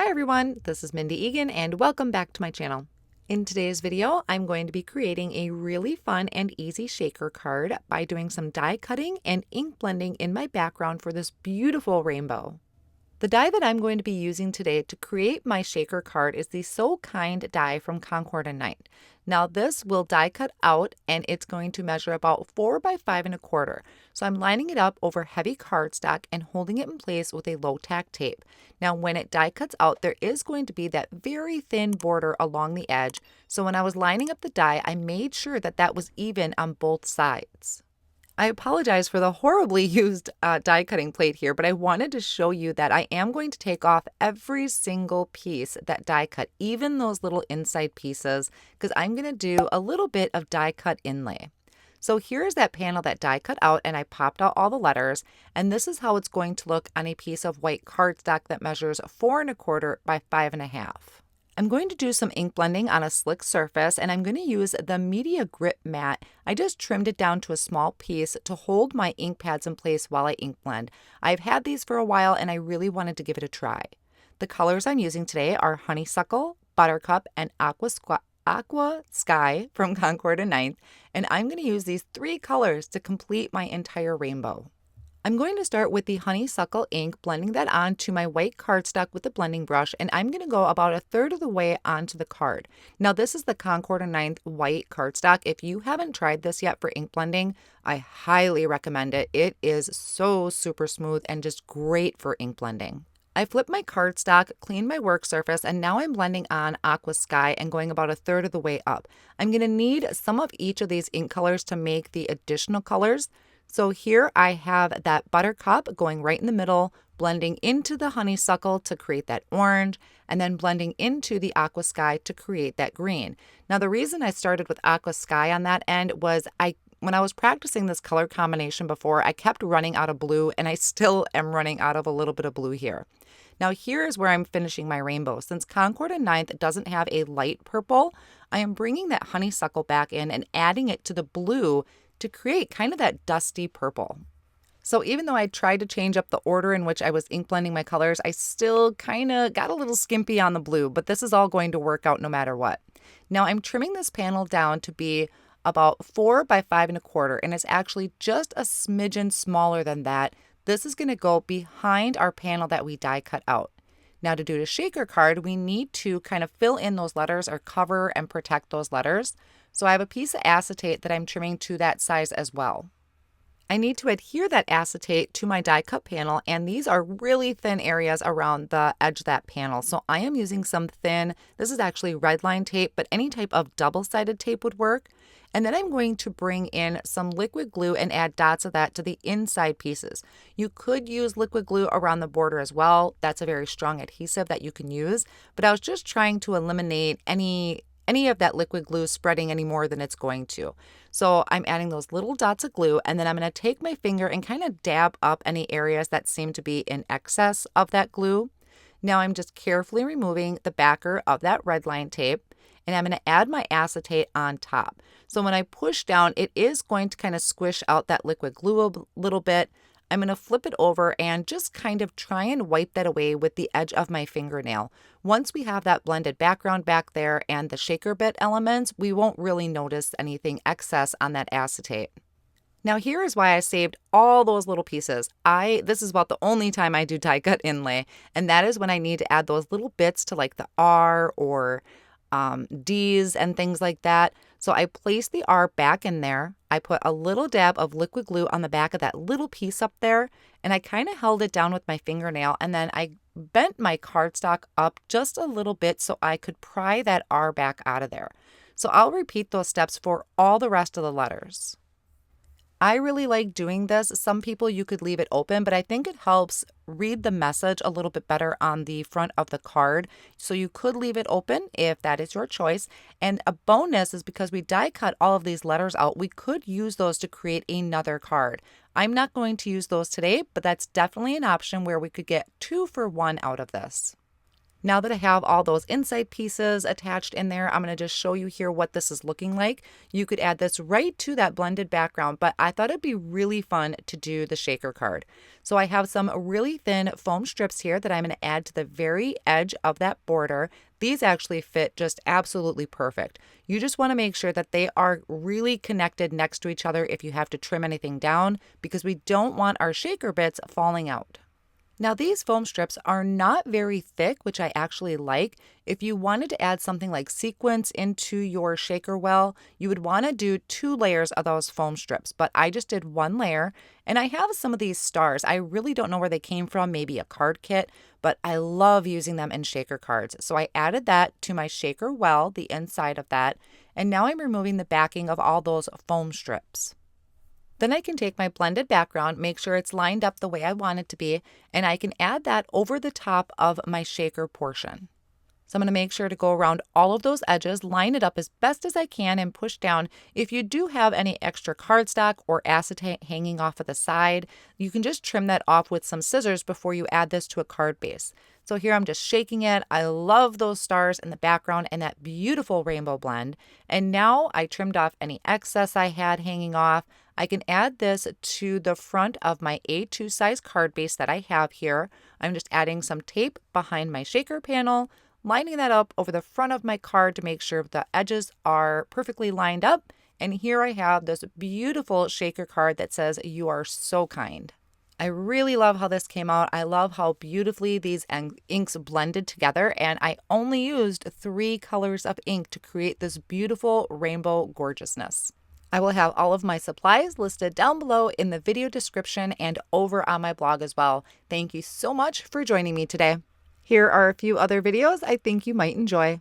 Hi everyone, this is Mindy Eggen and welcome back to my channel. In today's video, I'm going to be creating a really fun and easy shaker card by doing some die cutting and ink blending in my background for this beautiful rainbow. The die that I'm going to be using today to create my shaker card is the So Kind die from Concord and Neenah. Now this will die cut out and it's going to measure about 4 by 5 1/4. So I'm lining it up over heavy cardstock and holding it in place with a low tack tape. Now when it die cuts out, there is going to be that very thin border along the edge. So when I was lining up the die, I made sure that that was even on both sides. I apologize for the horribly used die cutting plate here, but I wanted to show you that I am going to take off every single piece that die cut, even those little inside pieces, because I'm going to do a little bit of die cut inlay. So here's that panel that die cut out and I popped out all the letters, and this is how it's going to look on a piece of white cardstock that measures 4 1/4 by 5 1/2. I'm going to do some ink blending on a slick surface and I'm going to use the Media Grip Mat. I just trimmed it down to a small piece to hold my ink pads in place while I ink blend. I've had these for a while and I really wanted to give it a try. The colors I'm using today are Honeysuckle, Buttercup, and Aqua Sky from Concord and Neenah, and I'm going to use these 3 colors to complete my entire rainbow. I'm going to start with the Honeysuckle ink, blending that onto my white cardstock with the blending brush, and I'm going to go about 1/3 of the way onto the card. Now this is the Concord and Neenah white cardstock. If you haven't tried this yet for ink blending, I highly recommend it. It is so super smooth and just great for ink blending. I flipped my cardstock, cleaned my work surface, and now I'm blending on Aqua Sky and going about 1/3 of the way up. I'm going to need some of each of these ink colors to make the additional colors. So here I have that Buttercup going right in the middle, blending into the Honeysuckle to create that orange, and then blending into the Aqua Sky to create that green. Now the reason I started with Aqua Sky on that end was when I was practicing this color combination before, I kept running out of blue, and I still am running out of a little bit of blue here. Now here's where I'm finishing my rainbow. Since Concord and Neenah doesn't have a light purple, I am bringing that Honeysuckle back in and adding it to the blue to create kind of that dusty purple. So even though I tried to change up the order in which I was ink blending my colors, I still kind of got a little skimpy on the blue, but this is all going to work out no matter what. Now I'm trimming this panel down to be about 4 by 5 1/4, and it's actually just a smidgen smaller than that. This is going to go behind our panel that we die cut out. Now to do the shaker card, we need to kind of fill in those letters or cover and protect those letters. So I have a piece of acetate that I'm trimming to that size as well. I need to adhere that acetate to my die cut panel, and these are really thin areas around the edge of that panel. So I am using some thin, this is actually red line tape, but any type of double-sided tape would work. And then I'm going to bring in some liquid glue and add dots of that to the inside pieces. You could use liquid glue around the border as well. That's a very strong adhesive that you can use, but I was just trying to eliminate any of that liquid glue spreading any more than it's going to. So I'm adding those little dots of glue, and then I'm going to take my finger and kind of dab up any areas that seem to be in excess of that glue. Now I'm just carefully removing the backer of that red line tape, and I'm going to add my acetate on top. So when I push down, it is going to kind of squish out that liquid glue a little bit. I'm going to flip it over and just kind of try and wipe that away with the edge of my fingernail. Once we have that blended background back there and the shaker bit elements, we won't really notice anything excess on that acetate. Now here is why I saved all those little pieces. This is about the only time I do die cut inlay, and that is when I need to add those little bits to like the R or D's and things like that. So I placed the R back in there. I put a little dab of liquid glue on the back of that little piece up there, and I kind of held it down with my fingernail, and then I bent my cardstock up just a little bit so I could pry that R back out of there. So I'll repeat those steps for all the rest of the letters. I really like doing this. Some people you could leave it open, but I think it helps read the message a little bit better on the front of the card. So you could leave it open if that is your choice. And a bonus is because we die cut all of these letters out, we could use those to create another card. I'm not going to use those today, but that's definitely an option where we could get 2 for 1 out of this. Now that I have all those inside pieces attached in there, I'm going to just show you here what this is looking like. You could add this right to that blended background, but I thought it'd be really fun to do the shaker card. So I have some really thin foam strips here that I'm going to add to the very edge of that border. These actually fit just absolutely perfect. You just want to make sure that they are really connected next to each other if you have to trim anything down, because we don't want our shaker bits falling out. Now these foam strips are not very thick, which I actually like. If you wanted to add something like sequins into your shaker well, you would want to do 2 layers of those foam strips, but I just did 1 layer. And I have some of these stars. I really don't know where they came from, maybe a card kit, but I love using them in shaker cards. So I added that to my shaker well, the inside of that, and now I'm removing the backing of all those foam strips. Then I can take my blended background, make sure it's lined up the way I want it to be, and I can add that over the top of my shaker portion. So I'm going to make sure to go around all of those edges, line it up as best as I can, and push down. If you do have any extra cardstock or acetate hanging off of the side, you can just trim that off with some scissors before you add this to a card base. So here I'm just shaking it. I love those stars in the background and that beautiful rainbow blend. And now I trimmed off any excess I had hanging off. I can add this to the front of my A2 size card base that I have here. I'm just adding some tape behind my shaker panel, lining that up over the front of my card to make sure the edges are perfectly lined up. And here I have this beautiful shaker card that says, "You are so kind." I really love how this came out. I love how beautifully these inks blended together, and I only used 3 colors of ink to create this beautiful rainbow gorgeousness. I will have all of my supplies listed down below in the video description and over on my blog as well. Thank you so much for joining me today. Here are a few other videos I think you might enjoy.